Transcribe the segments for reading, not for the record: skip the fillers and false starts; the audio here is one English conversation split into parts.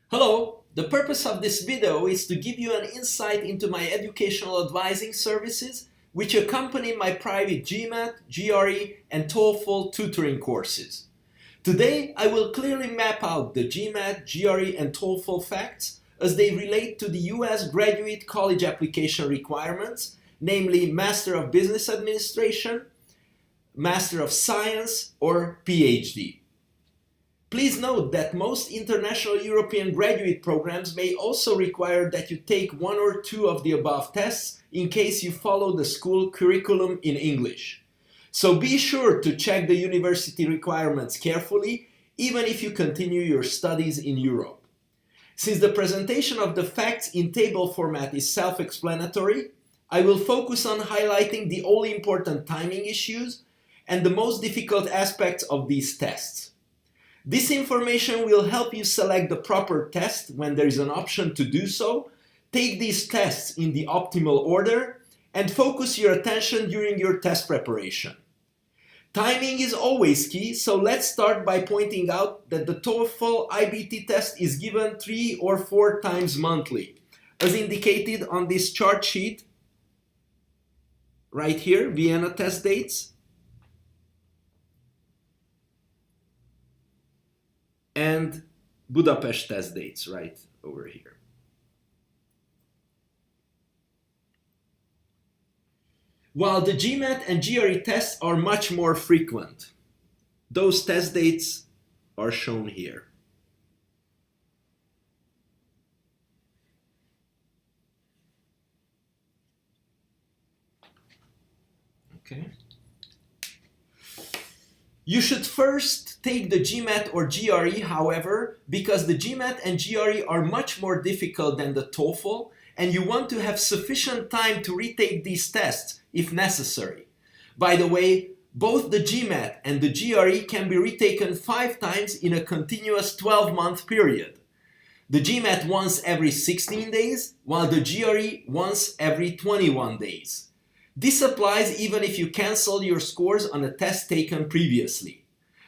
Hello, the purpose of this video is to give you an insight into my educational advising services which accompany my private Gmat, GRE and Toefl tutoring courses. Today I will clearly map out the Gmat, GRE and Toefl facts as they relate to the US graduate college application requirements, namely Master of Business Administration, Master of Science or PhD. Please note that most international European graduate programs may also require that you take one or two of the above tests in case you follow the school curriculum in English. So be sure to check the university requirements carefully, even if you continue your studies in Europe. Since the presentation of the facts in table format is self-explanatory, I will focus on highlighting the all-important timing issues and the most difficult aspects of these tests. This information will help you select the proper test when there is an option to do so, take these tests in the optimal order, and focus your attention during your test preparation. Timing is always key, so let's start by pointing out that the Toefl Ibt test is given 3 or 4 times monthly, as indicated on this chart sheet right here, Vienna test dates, and Budapest test dates right over here. While the Gmat and GRE tests are much more frequent, those test dates are shown here. Okay. You should first take the Gmat or GRE, however, because the Gmat and GRE are much more difficult than the Toefl, and you want to have sufficient time to retake these tests if necessary. By the way, both the Gmat and the GRE can be retaken 5 times in a continuous 12-month period. The Gmat once every 16 days, while the GRE once every 21 days. This applies even if you cancel your scores on a test taken previously.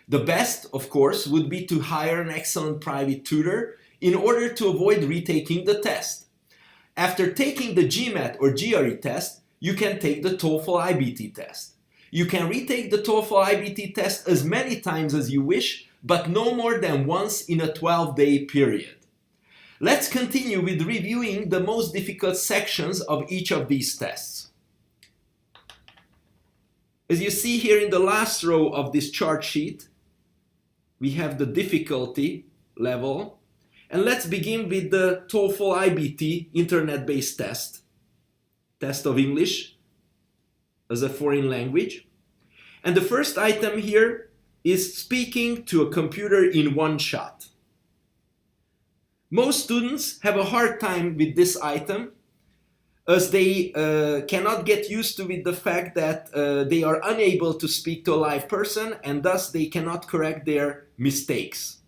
The best, of course, would be to hire an excellent private tutor in order to avoid retaking the test. After taking the Gmat or GRE test, you can take the Toefl Ibt test. You can retake the Toefl Ibt test as many times as you wish, but no more than once in a 12-day period. Let's continue with reviewing the most difficult sections of each of these tests. As you see here in the last row of this chart sheet, we have the difficulty level. And let's begin with the Toefl Ibt internet-based test of English as a foreign language. And the first item here is speaking to a computer in one shot. Most students have a hard time with this item, as they cannot get used to with the fact that they are unable to speak to a live person, and thus they cannot correct their mistakes,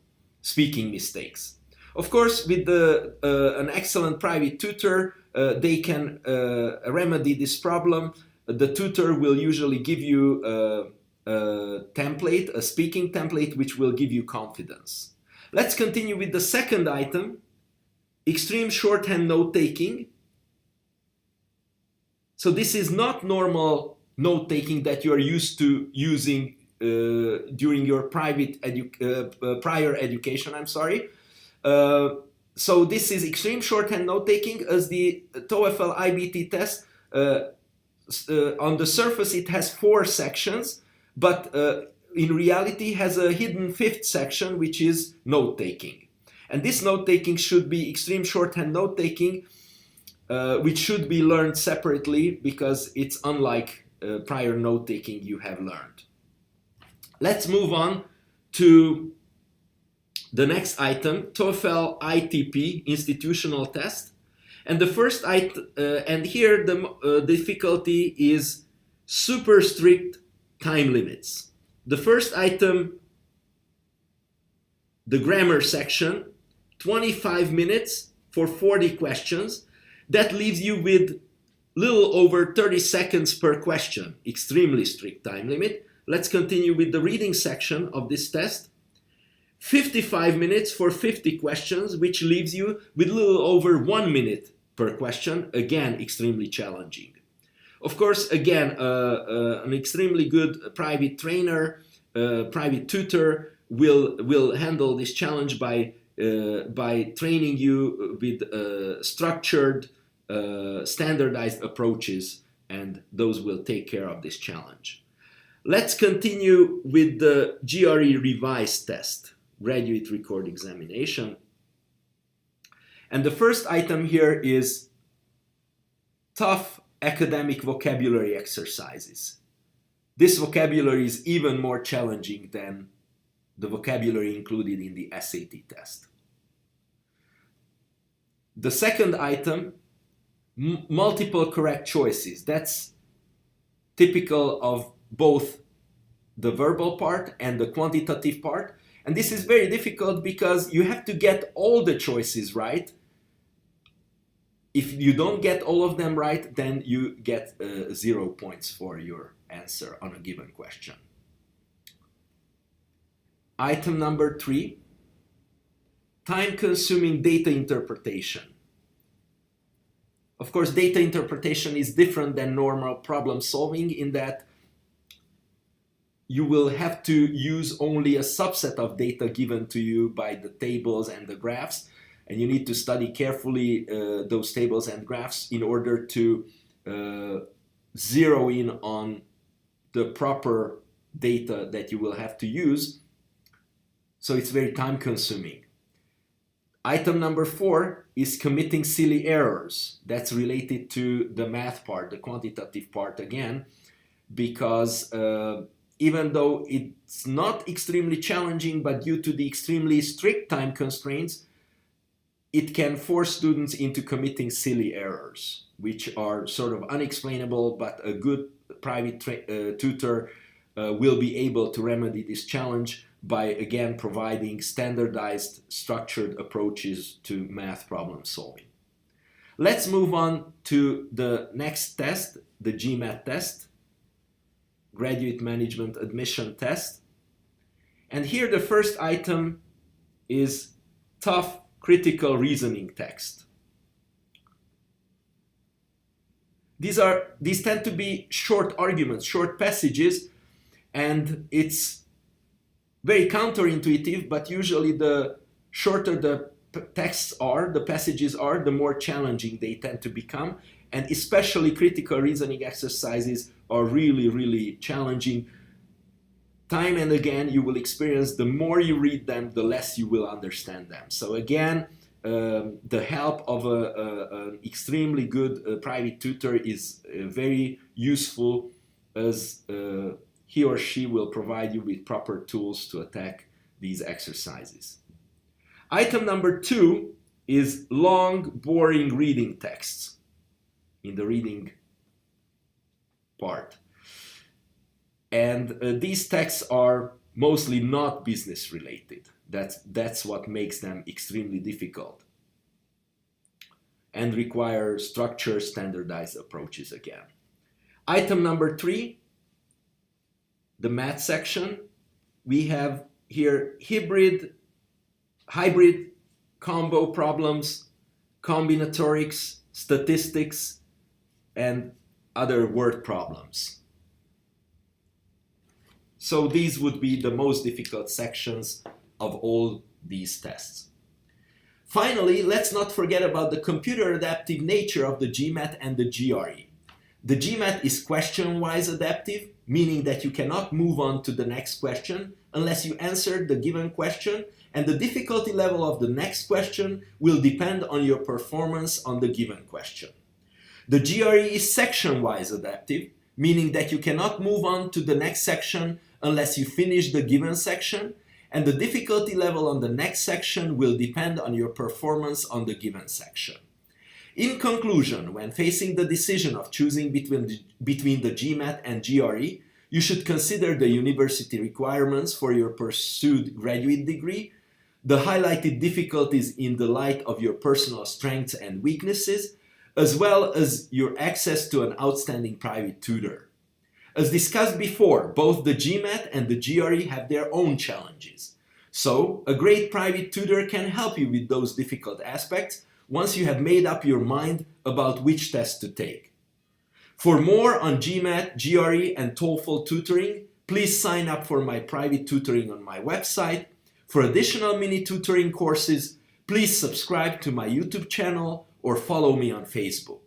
speaking mistakes. Of course, with an excellent private tutor, they can remedy this problem. The tutor will usually give you a template, a speaking template, which will give you confidence. Let's continue with the second item, extreme shorthand note-taking. So this is not normal note-taking that you are used to using during your prior education. So this is extreme shorthand note-taking, as the Toefl Ibt test. On the surface it has 4 sections, but in reality has a hidden 5th section, which is note-taking. And this note-taking should be extreme shorthand note-taking, which should be learned separately because it's unlike prior note-taking you have learned. Let's move on to the next item, Toefl ITP, institutional test. And the first item, and here the difficulty is super strict time limits. The first item, the grammar section, 25 minutes for 40 questions. That leaves you with little over 30 seconds per question, extremely strict time limit. Let's continue with the reading section of this test. 55 minutes for 50 questions, which leaves you with a little over 1 minute per question. Again, extremely challenging. Of course, again, an extremely good private trainer, private tutor will handle this challenge by training you with structured, standardized approaches, and those will take care of this challenge. Let's continue with the GRE revised test, Graduate Record Examination. And the first item here is tough academic vocabulary exercises. This vocabulary is even more challenging than the vocabulary included in the SAT test. The second item, multiple correct choices. That's typical of both the verbal part and the quantitative part. And this is very difficult because you have to get all the choices right. If you don't get all of them right, then you get 0 points for your answer on a given question. Item number 3, time-consuming data interpretation. Of course, data interpretation is different than normal problem solving in that you will have to use only a subset of data given to you by the tables and the graphs, and you need to study carefully those tables and graphs in order to zero in on the proper data that you will have to use. So it's very time consuming. Item number 4 is committing silly errors. That's related to the math part, the quantitative part again, because even though it's not extremely challenging, but due to the extremely strict time constraints, it can force students into committing silly errors, which are sort of unexplainable, but a good private tutor will be able to remedy this challenge by, again, providing standardized, structured approaches to math problem solving. Let's move on to the next test, the Gmat test, Graduate Management Admission Test. And here the first item is tough critical reasoning text. These tend to be short arguments, short passages, and it's very counterintuitive, but usually the shorter the texts are, the passages are, the more challenging they tend to become, and especially critical reasoning exercises are really, really challenging. Time and again, you will experience the more you read them, the less you will understand them. So again, the help of an extremely good private tutor is very useful, as he or she will provide you with proper tools to attack these exercises. Item number 2 is long, boring reading texts in the reading part. And these texts are mostly not business related. That's what makes them extremely difficult and require structured, standardized approaches again. Item number 3, the math section. We have here hybrid combo problems, combinatorics, statistics, and other word problems. So these would be the most difficult sections of all these tests. Finally, let's not forget about the computer adaptive nature of the Gmat and the GRE. The Gmat is question-wise adaptive, meaning that you cannot move on to the next question unless you answer the given question, and the difficulty level of the next question will depend on your performance on the given question. The GRE is section-wise adaptive, meaning that you cannot move on to the next section unless you finish the given section, and the difficulty level on the next section will depend on your performance on the given section. In conclusion, when facing the decision of choosing between the Gmat and GRE, you should consider the university requirements for your pursued graduate degree, the highlighted difficulties in the light of your personal strengths and weaknesses, as well as your access to an outstanding private tutor. As discussed before, both the Gmat and the GRE have their own challenges. So, a great private tutor can help you with those difficult aspects once you have made up your mind about which test to take. For more on Gmat, GRE, and TOEFL tutoring, please sign up for my private tutoring on my website. For additional mini tutoring courses, please subscribe to my YouTube channel or follow me on Facebook.